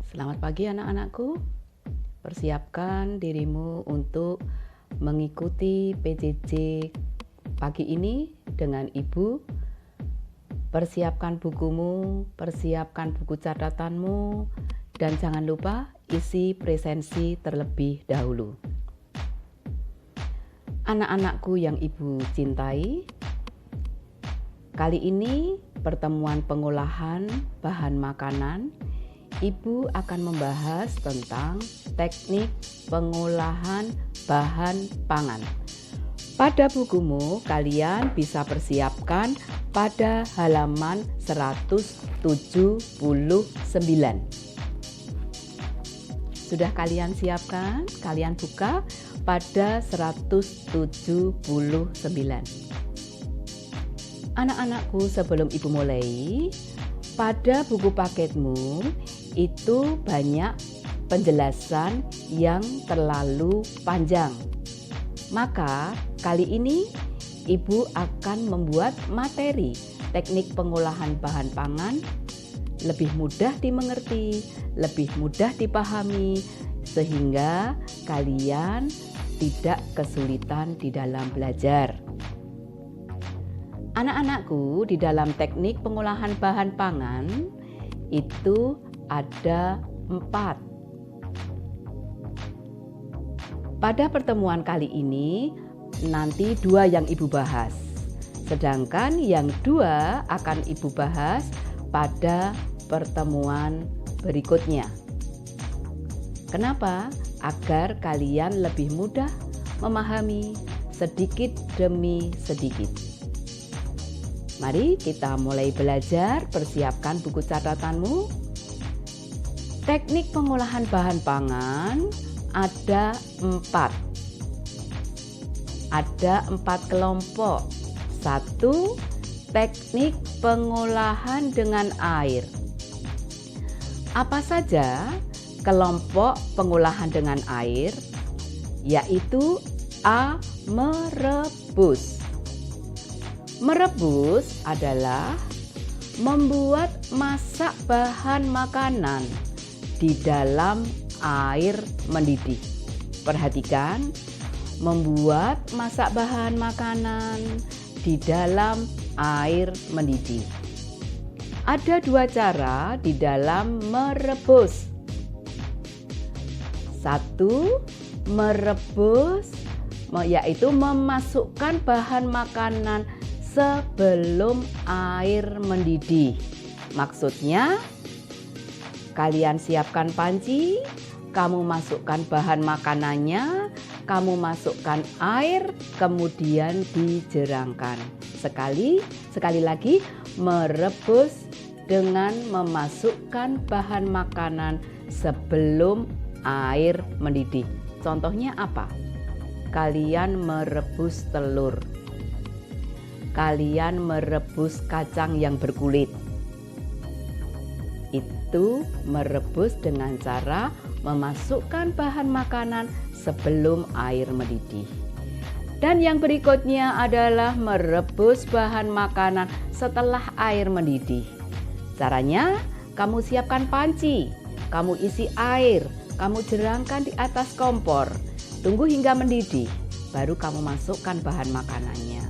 Selamat pagi anak-anakku. Persiapkan dirimu untuk mengikuti PJJ pagi ini dengan Ibu. Persiapkan bukumu, persiapkan buku catatanmu, dan jangan lupa isi presensi terlebih dahulu. Anak-anakku yang Ibu cintai, kali ini pertemuan pengolahan bahan makanan, Ibu akan membahas tentang teknik pengolahan bahan pangan. Pada bukumu, kalian bisa persiapkan pada halaman 179. Sudah kalian siapkan? Kalian buka pada 179. Anak-anakku, sebelum Ibu mulai, pada buku paketmu itu banyak penjelasan yang terlalu panjang. Maka kali ini Ibu akan membuat materi teknik pengolahan bahan pangan lebih mudah dimengerti, lebih mudah dipahami, sehingga kalian tidak kesulitan di dalam belajar. Anak-anakku, di dalam teknik pengolahan bahan pangan itu ada 4. Pada pertemuan kali ini nanti 2 yang Ibu bahas, sedangkan yang 2 akan Ibu bahas pada pertemuan berikutnya. Kenapa? Agar kalian lebih mudah memahami sedikit demi sedikit. Mari kita mulai belajar. Persiapkan buku catatanmu. Teknik pengolahan bahan pangan ada 4. Ada 4 kelompok. 1. Teknik pengolahan dengan air. Apa saja kelompok pengolahan dengan air? Yaitu A. Merebus. Merebus adalah membuat masak bahan makanan di dalam air mendidih. Perhatikan, membuat masak bahan makanan di dalam air mendidih. Ada 2 cara di dalam merebus. 1. Merebus yaitu memasukkan bahan makanan sebelum air mendidih. Maksudnya, kalian siapkan panci, kamu masukkan bahan makanannya, kamu masukkan air, kemudian dijerangkan. Sekali lagi, merebus dengan memasukkan bahan makanan sebelum air mendidih. Contohnya apa? Kalian merebus telur. Kalian merebus kacang yang berkulit. Itu merebus dengan cara memasukkan bahan makanan sebelum air mendidih. Dan yang berikutnya adalah merebus bahan makanan setelah air mendidih. Caranya, kamu siapkan panci, kamu isi air, kamu jerangkan di atas kompor. Tunggu hingga mendidih, baru kamu masukkan bahan makanannya.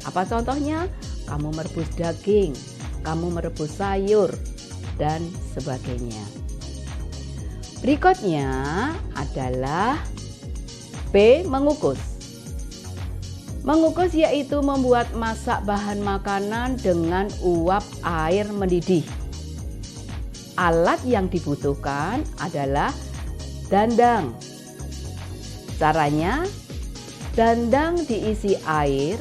Apa contohnya? Kamu merebus daging, kamu merebus sayur, dan sebagainya. Berikutnya adalah B. Mengukus. Mengukus yaitu membuat masak bahan makanan dengan uap air mendidih. Alat yang dibutuhkan adalah dandang. Caranya, dandang diisi air,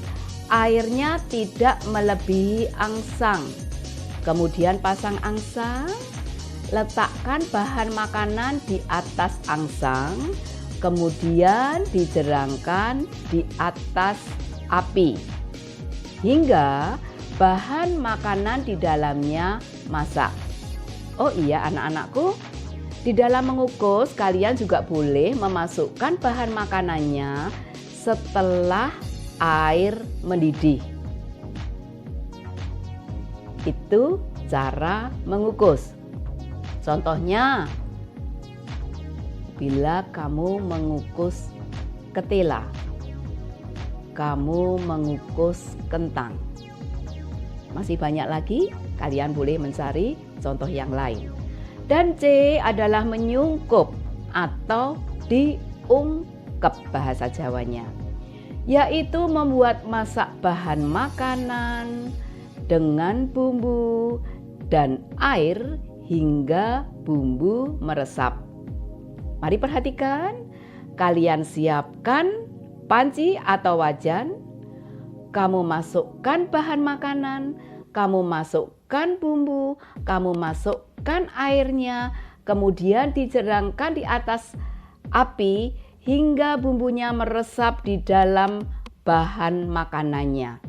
airnya tidak melebihi angsang. Kemudian pasang angsang, letakkan bahan makanan di atas angsang, kemudian dijerangkan di atas api hingga bahan makanan di dalamnya masak. Oh iya anak-anakku, di dalam mengukus kalian juga boleh memasukkan bahan makanannya setelah air mendidih. Itu cara mengukus. Contohnya, bila kamu mengukus ketela, kamu mengukus kentang. Masih banyak lagi, kalian boleh mencari contoh yang lain. Dan C adalah menyungkup atau diungkep bahasa Jawanya, yaitu membuat masak bahan makanan dengan bumbu dan air hingga bumbu meresap. Mari perhatikan, kalian siapkan panci atau wajan, kamu masukkan bahan makanan, kamu masukkan bumbu, kamu masukkan airnya, kemudian dijerangkan di atas api hingga bumbunya meresap di dalam bahan makanannya.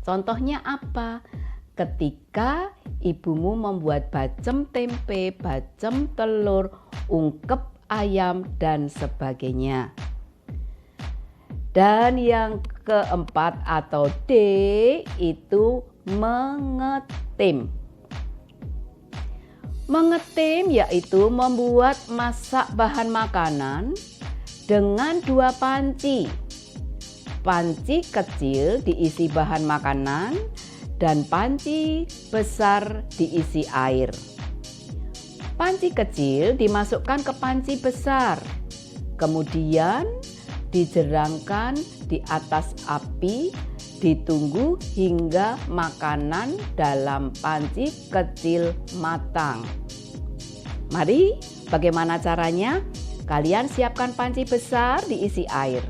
Contohnya apa? Ketika ibumu membuat bacem tempe, bacem telur, ungkep ayam, dan sebagainya. Dan yang keempat atau D itu mengetim. Mengetim yaitu membuat masak bahan makanan dengan dua panci. Panci kecil diisi bahan makanan dan panci besar diisi air. Panci kecil dimasukkan ke panci besar, kemudian dijerangkan di atas api, ditunggu hingga makanan dalam panci kecil matang. Mari, bagaimana caranya? Kalian siapkan panci besar diisi air.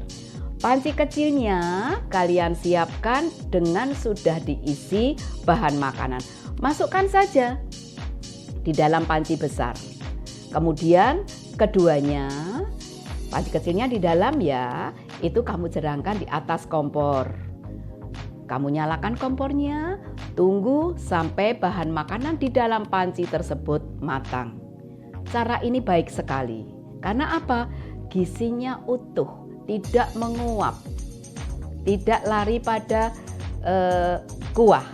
Panci kecilnya kalian siapkan dengan sudah diisi bahan makanan. Masukkan saja di dalam panci besar. Kemudian keduanya, panci kecilnya di dalam ya, itu kamu jerangkan di atas kompor. Kamu nyalakan kompornya, tunggu sampai bahan makanan di dalam panci tersebut matang. Cara ini baik sekali. Karena apa? Gizinya utuh, tidak menguap, tidak lari pada kuah.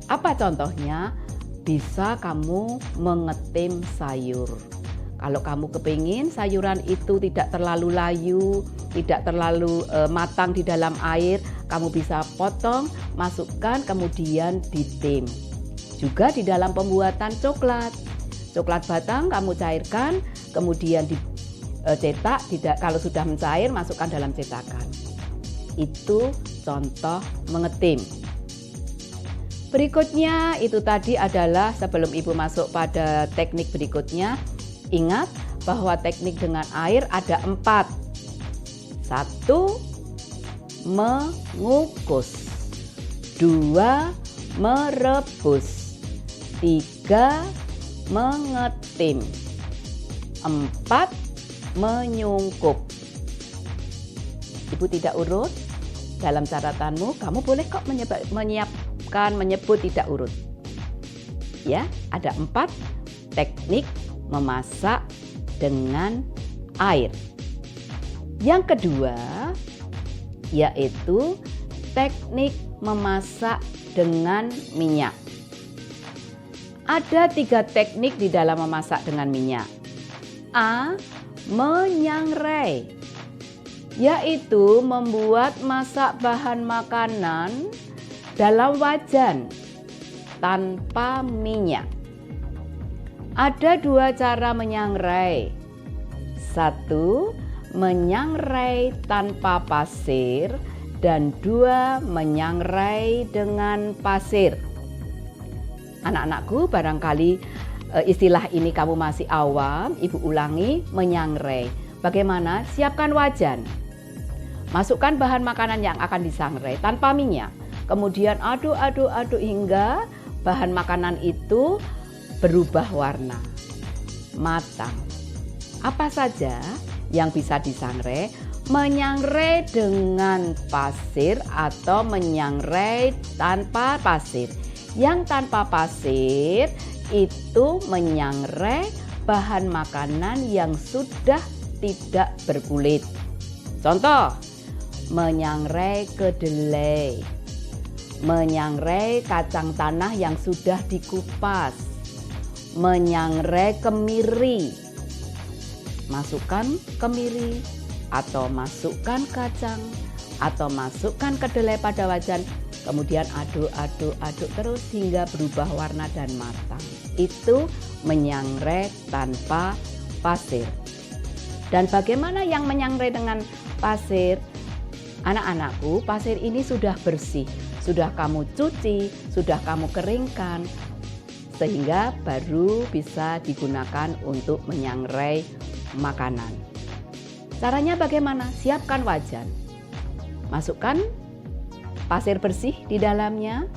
Apa contohnya? Bisa kamu mengetim sayur. Kalau kamu kepingin sayuran itu tidak terlalu layu, tidak terlalu matang di dalam air, kamu bisa potong, masukkan, kemudian ditim. Juga di dalam pembuatan coklat. Coklat batang kamu cairkan, kemudian cetak, kalau sudah mencair masukkan dalam cetakan. Itu contoh mengetim. Berikutnya itu tadi adalah sebelum ibu masuk pada teknik berikutnya, ingat bahwa teknik dengan air ada 4. 1. Mengukus. 2. Merebus. 3. Mengetim. 4. Menyungkup. Ibu tidak urut dalam catatanmu, kamu boleh kok menyebut tidak urut. Ya, ada 4 teknik memasak dengan air. Yang kedua yaitu teknik memasak dengan minyak. Ada 3 teknik di dalam memasak dengan minyak. A. Menyangrai, yaitu membuat masak bahan makanan dalam wajan tanpa minyak. Ada 2 cara menyangrai. 1. Menyangrai tanpa pasir, dan 2. Menyangrai dengan pasir. Anak-anakku, barangkali istilah ini kamu masih awam, ibu ulangi, menyangrai. Bagaimana? Siapkan wajan. Masukkan bahan makanan yang akan disangrai tanpa minyak. Kemudian aduk hingga bahan makanan itu berubah warna, matang. Apa saja yang bisa disangrai? Menyangrai dengan pasir atau menyangrai tanpa pasir. Yang tanpa pasir itu menyangrai bahan makanan yang sudah tidak berkulit. Contoh, menyangrai kedelai, menyangrai kacang tanah yang sudah dikupas, menyangrai kemiri, masukkan kemiri, atau masukkan kacang, atau masukkan kedelai pada wajan, kemudian aduk terus hingga berubah warna dan matang. Itu menyangrai tanpa pasir. Dan bagaimana yang menyangrai dengan pasir? Anak-anakku, pasir ini sudah bersih, sudah kamu cuci, sudah kamu keringkan, sehingga baru bisa digunakan untuk menyangrai makanan. Caranya bagaimana? Siapkan wajan, masukkan pasir bersih di dalamnya,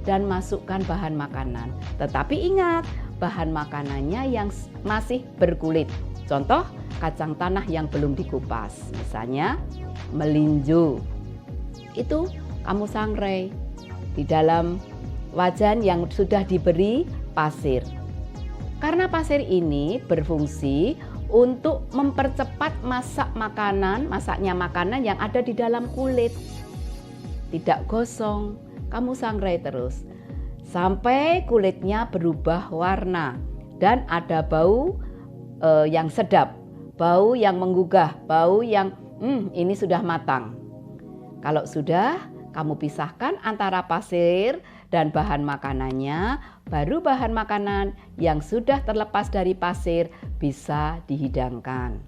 dan masukkan bahan makanan. Tetapi ingat, bahan makanannya yang masih berkulit. Contoh, kacang tanah yang belum dikupas, misalnya melinjo. Itu kamu sangrai di dalam wajan yang sudah diberi pasir. Karena pasir ini berfungsi untuk mempercepat masaknya makanan yang ada di dalam kulit. Tidak gosong, kamu sangrai terus sampai kulitnya berubah warna dan ada bau yang sedap, bau yang menggugah, bau yang ini sudah matang. Kalau sudah, kamu pisahkan antara pasir dan bahan makanannya, baru bahan makanan yang sudah terlepas dari pasir bisa dihidangkan.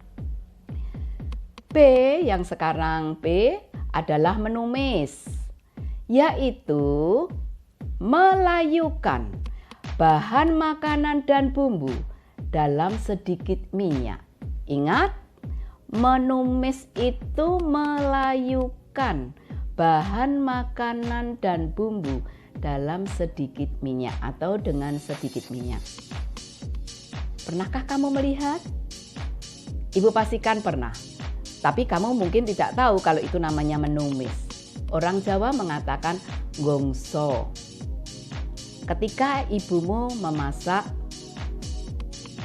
B yang sekarang B adalah menumis, yaitu melayukan bahan makanan dan bumbu dalam sedikit minyak. Ingat, menumis itu melayukan bahan makanan dan bumbu dalam sedikit minyak atau dengan sedikit minyak. Pernahkah kamu melihat? Ibu pastikan pernah. Tapi kamu mungkin tidak tahu kalau itu namanya menumis. Orang Jawa mengatakan gongso. Ketika ibumu memasak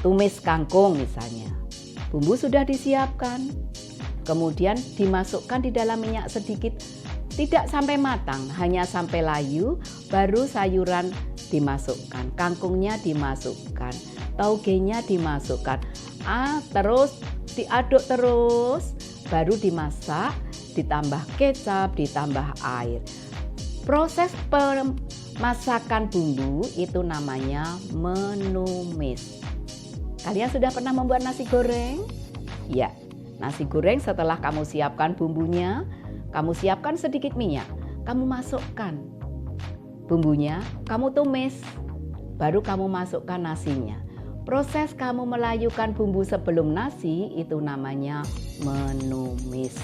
tumis kangkung misalnya, bumbu sudah disiapkan, kemudian dimasukkan di dalam minyak sedikit, tidak sampai matang, hanya sampai layu, baru sayuran dimasukkan, kangkungnya dimasukkan, taugenya dimasukkan, terus diaduk terus, baru dimasak, ditambah kecap, ditambah air. Proses pemasakan bumbu itu namanya menumis. Kalian sudah pernah membuat nasi goreng? Ya, nasi goreng setelah kamu siapkan bumbunya, kamu siapkan sedikit minyak, kamu masukkan bumbunya, kamu tumis, baru kamu masukkan nasinya. Proses kamu melayukan bumbu sebelum nasi itu namanya menumis.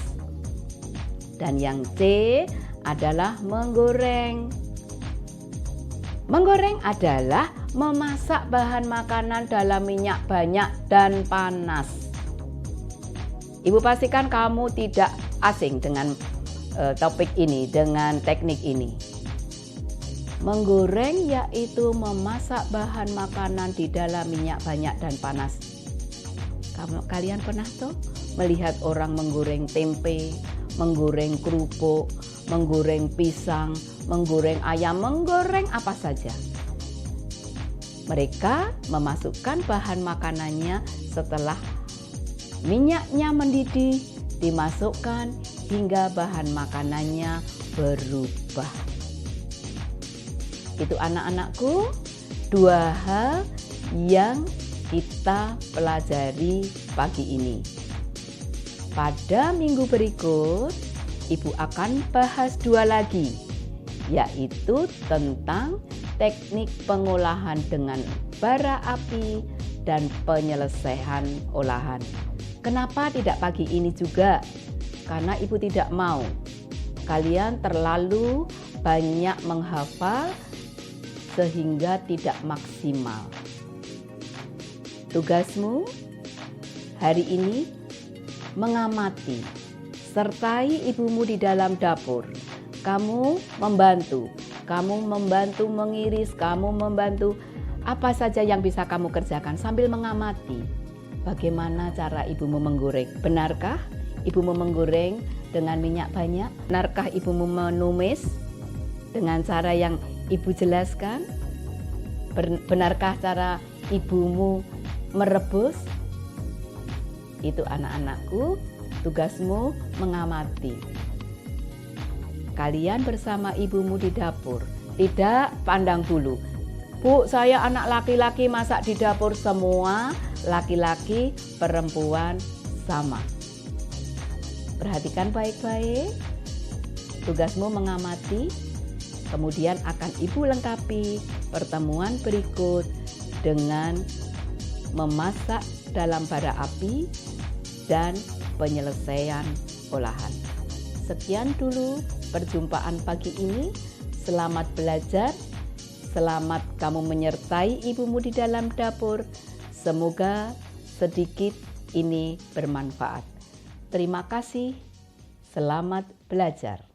Dan yang C adalah menggoreng. Menggoreng adalah memasak bahan makanan dalam minyak banyak dan panas. Ibu pastikan kamu tidak asing dengan topik ini, dengan teknik ini. Menggoreng yaitu memasak bahan makanan di dalam minyak banyak dan panas. Kalian pernah tuh melihat orang menggoreng tempe, menggoreng kerupuk, menggoreng pisang, menggoreng ayam, menggoreng apa saja. Mereka memasukkan bahan makanannya setelah minyaknya mendidih, dimasukkan hingga bahan makanannya berubah. Itu anak-anakku, dua hal yang kita pelajari pagi ini. Pada minggu berikut, Ibu akan bahas dua lagi, yaitu tentang teknik pengolahan dengan bara api dan penyelesaian olahan. Kenapa tidak pagi ini juga? Karena Ibu tidak mau kalian terlalu banyak menghafal sehingga tidak maksimal. Tugasmu hari ini mengamati, sertai ibumu di dalam dapur. Kamu membantu mengiris, kamu membantu apa saja yang bisa kamu kerjakan sambil mengamati bagaimana cara ibumu menggoreng. Benarkah ibumu menggoreng dengan minyak banyak? Benarkah ibumu menumis dengan cara yang ibu jelaskan? Benarkah cara ibumu merebus? Itu anak-anakku, tugasmu mengamati. Kalian bersama ibumu di dapur, tidak pandang bulu. Bu, saya anak laki-laki masak di dapur, semua laki-laki, perempuan sama. Perhatikan baik-baik. Tugasmu mengamati, kemudian akan ibu lengkapi pertemuan berikut dengan memasak dalam bara api dan penyelesaian olahan. Sekian dulu perjumpaan pagi ini. Selamat belajar. Selamat kamu menyertai ibumu di dalam dapur. Semoga sedikit ini bermanfaat. Terima kasih. Selamat belajar.